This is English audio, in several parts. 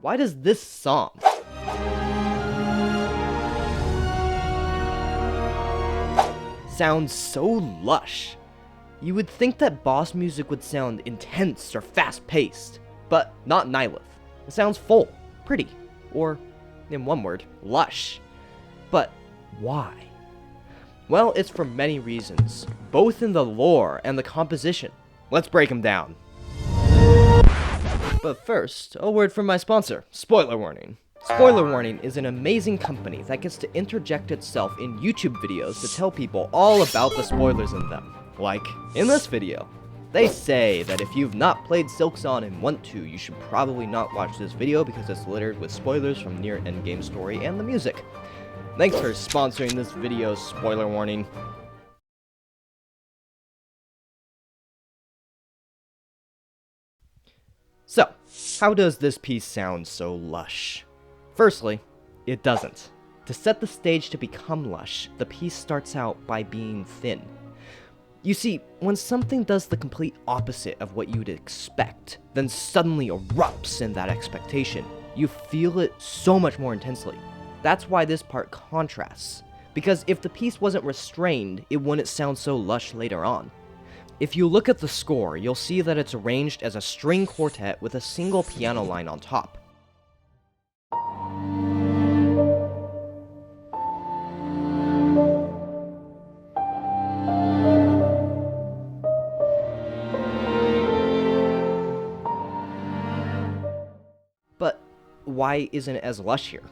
why does this song sound so lush? You would think that boss music would sound intense or fast-paced, but not Nyleth. It sounds full, pretty, or, in one word, lush. But why? Well, it's for many reasons, both in the lore and the composition. Let's break them down. But first, a word from my sponsor, Spoiler Warning. Spoiler Warning is an amazing company that gets to interject itself in YouTube videos to tell people all about the spoilers in them. Like, in this video. They say that if you've not played Silksong and want to, you should probably not watch this video because it's littered with spoilers from near endgame story and the music. Thanks for sponsoring this video, Spoiler Warning. So, how does this piece sound so lush? Firstly, it doesn't. To set the stage to become lush, the piece starts out by being thin. You see, when something does the complete opposite of what you'd expect, then suddenly erupts in that expectation, you feel it so much more intensely. That's why this part contrasts, because if the piece wasn't restrained, it wouldn't sound so lush later on. If you look at the score, you'll see that it's arranged as a string quartet with a single piano line on top. But why isn't it as lush here?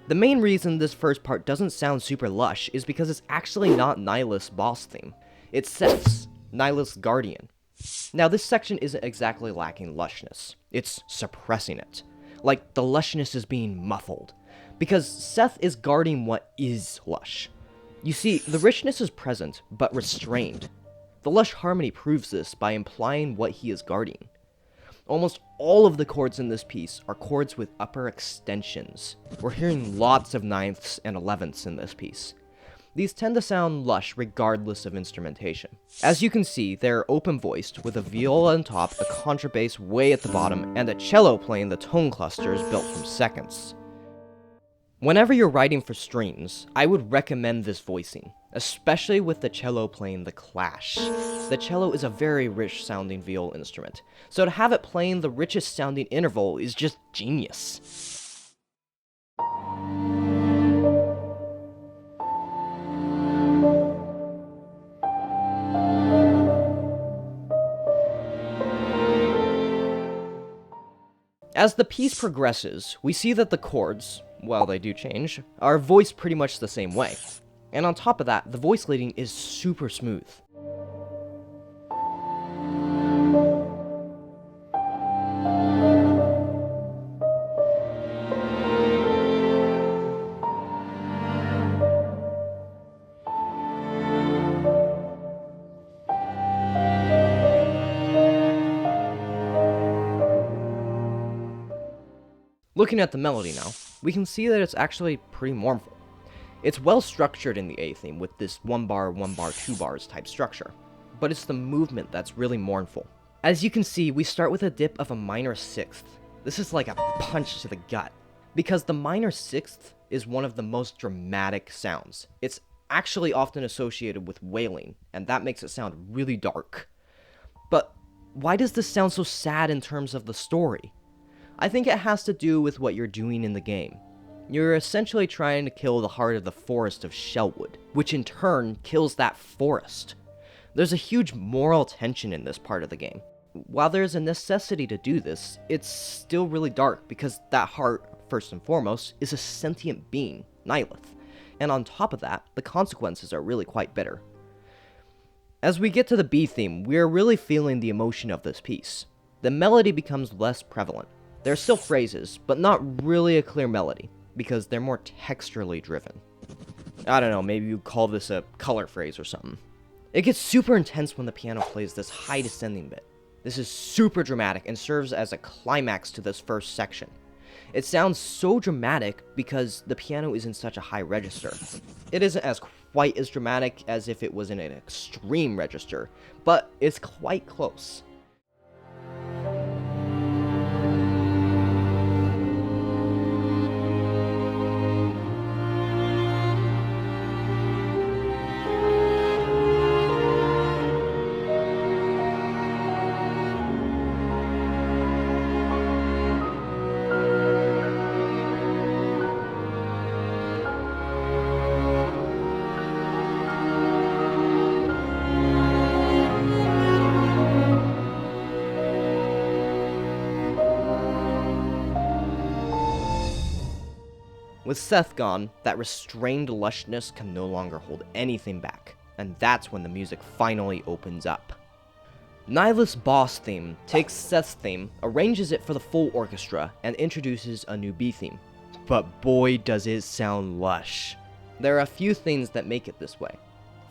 The main reason this first part doesn't sound super lush is because it's actually not Nyleth's boss theme. It's Seth's, Nyleth's guardian. Now this section isn't exactly lacking lushness, it's suppressing it. Like the lushness is being muffled, because Seth is guarding what is lush. You see, the richness is present, but restrained. The lush harmony proves this by implying what he is guarding. Almost all of the chords in this piece are chords with upper extensions. We're hearing lots of ninths and elevenths in this piece. These tend to sound lush regardless of instrumentation. As you can see, they're open-voiced, with a viola on top, a contrabass way at the bottom, and a cello playing the tone clusters built from seconds. Whenever you're writing for strings, I would recommend this voicing, especially with the cello playing the clash. The cello is a very rich sounding viola instrument, so to have it playing the richest sounding interval is just genius. As the piece progresses, we see that the chords, while they do change, are voiced pretty much the same way. And on top of that, the voice leading is super smooth. Looking at the melody now, we can see that it's actually pretty mournful. It's well structured in the A theme with this 1 bar, 1 bar, 2 bars type structure, but it's the movement that's really mournful. As you can see, we start with a dip of a minor sixth. This is like a punch to the gut, because the minor sixth is one of the most dramatic sounds. It's actually often associated with wailing, and that makes it sound really dark. But why does this sound so sad in terms of the story? I think it has to do with what you're doing in the game. You're essentially trying to kill the heart of the forest of Shellwood, which in turn kills that forest. There's a huge moral tension in this part of the game. While there's a necessity to do this, it's still really dark because that heart, first and foremost, is a sentient being, Nyleth. And on top of that, the consequences are really quite bitter. As we get to the B theme, we're really feeling the emotion of this piece. The melody becomes less prevalent. There are still phrases, but not really a clear melody, because they're more texturally driven. I don't know, maybe you'd call this a color phrase or something. It gets super intense when the piano plays this high descending bit. This is super dramatic and serves as a climax to this first section. It sounds so dramatic because the piano is in such a high register. It isn't as quite as dramatic as if it was in an extreme register, but it's quite close. With Seth gone, that restrained lushness can no longer hold anything back, and that's when the music finally opens up. Nyleth's boss theme takes Seth's theme, arranges it for the full orchestra, and introduces a new B theme. But boy does it sound lush. There are a few things that make it this way.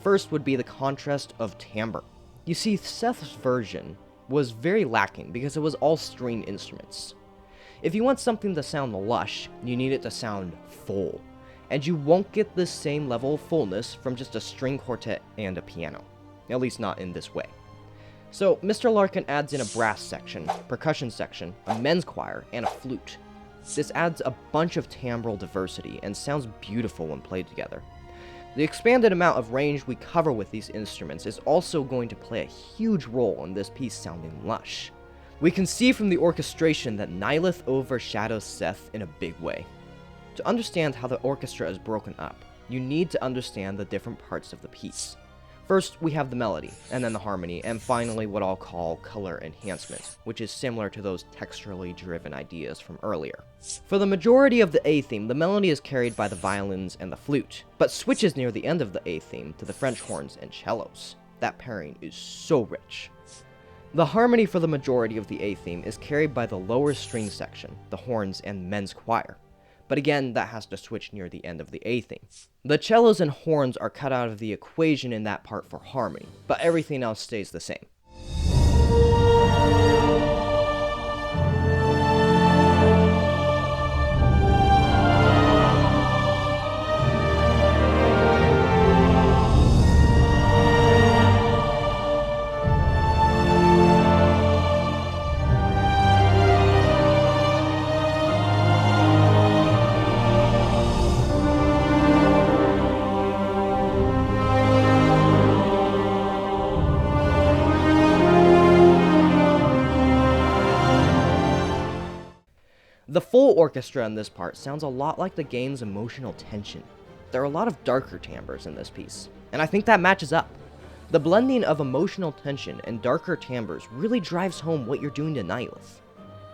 First would be the contrast of timbre. You see, Seth's version was very lacking because it was all string instruments. If you want something to sound lush, you need it to sound full, and you won't get this same level of fullness from just a string quartet and a piano, at least not in this way. So Mr. Larkin adds in a brass section, percussion section, a men's choir, and a flute. This adds a bunch of timbral diversity and sounds beautiful when played together. The expanded amount of range we cover with these instruments is also going to play a huge role in this piece sounding lush. We can see from the orchestration that Nyleth overshadows Seth in a big way. To understand how the orchestra is broken up, you need to understand the different parts of the piece. First, we have the melody, and then the harmony, and finally what I'll call color enhancement, which is similar to those texturally driven ideas from earlier. For the majority of the A theme, the melody is carried by the violins and the flute, but switches near the end of the A theme to the French horns and cellos. That pairing is so rich. The harmony for the majority of the A theme is carried by the lower string section, the horns and men's choir. But again, that has to switch near the end of the A theme. The cellos and horns are cut out of the equation in that part for harmony, but everything else stays the same. The full orchestra in this part sounds a lot like the game's emotional tension. There are a lot of darker timbres in this piece, and I think that matches up. The blending of emotional tension and darker timbres really drives home what you're doing to Nyleth.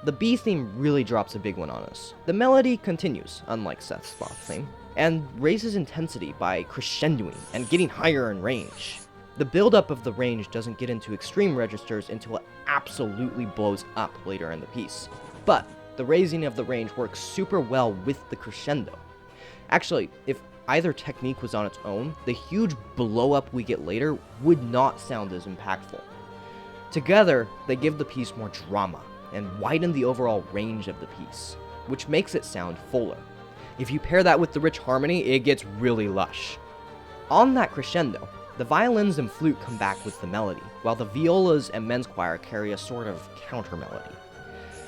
The B theme really drops a big one on us. The melody continues, unlike Seth's boss theme, and raises intensity by crescendoing and getting higher in range. The buildup of the range doesn't get into extreme registers until it absolutely blows up later in the piece. But the raising of the range works super well with the crescendo. Actually, if either technique was on its own, the huge blow-up we get later would not sound as impactful. Together, they give the piece more drama and widen the overall range of the piece, which makes it sound fuller. If you pair that with the rich harmony, it gets really lush. On that crescendo, the violins and flute come back with the melody, while the violas and men's choir carry a sort of counter-melody.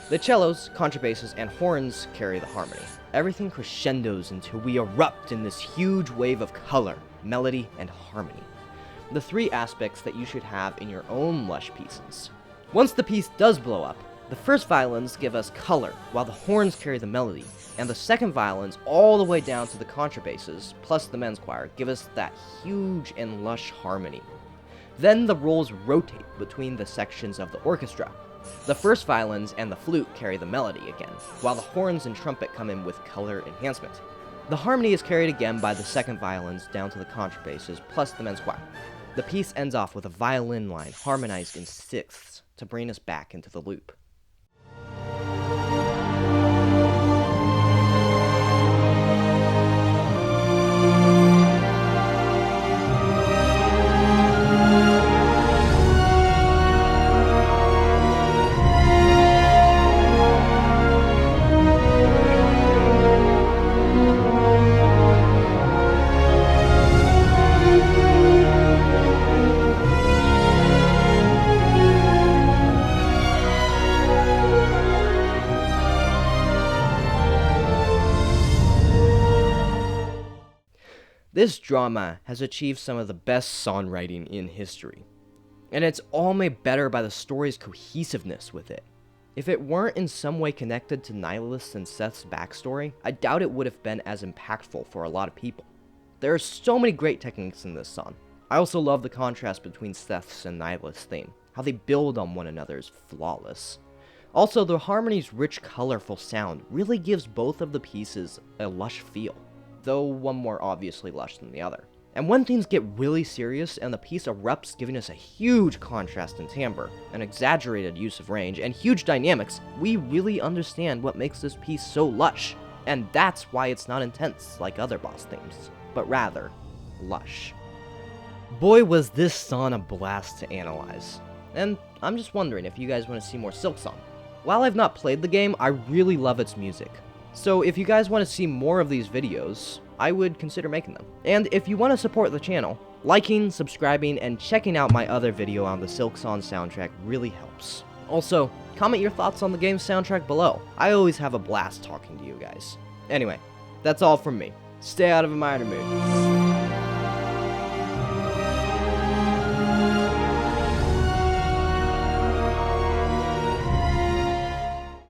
The cellos, contrabasses, and horns carry the harmony. Everything crescendos until we erupt in this huge wave of color, melody, and harmony. The three aspects that you should have in your own lush pieces. Once the piece does blow up, the first violins give us color, while the horns carry the melody, and the second violins, all the way down to the contrabasses, plus the men's choir, give us that huge and lush harmony. Then the roles rotate between the sections of the orchestra. The first violins and the flute carry the melody again, while the horns and trumpet come in with color enhancement. The harmony is carried again by the second violins down to the contrabasses, plus the men's choir. The piece ends off with a violin line harmonized in sixths to bring us back into the loop. This drama has achieved some of the best songwriting in history, and it's all made better by the story's cohesiveness with it. If it weren't in some way connected to Nyleth's and Seth's backstory, I doubt it would have been as impactful for a lot of people. There are so many great techniques in this song. I also love the contrast between Seth's and Nyleth's theme. How they build on one another is flawless. Also, the Harmony's rich, colorful sound really gives both of the pieces a Lush feel, though one more obviously Lush than the other. And when things get really serious and the piece erupts, giving us a huge contrast in timbre, an exaggerated use of range, and huge dynamics, we really understand what makes this piece so Lush. And that's why it's not intense like other boss themes, but rather Lush. Boy, was this song a blast to analyze. And I'm just wondering if you guys want to see more Silksong. While I've not played the game, I really love its music. So if you guys want to see more of these videos, I would consider making them. And if you want to support the channel, liking, subscribing, and checking out my other video on the Silksong soundtrack really helps. Also, comment your thoughts on the game's soundtrack below. I always have a blast talking to you guys. Anyway, that's all from me. Stay out of a minor mood.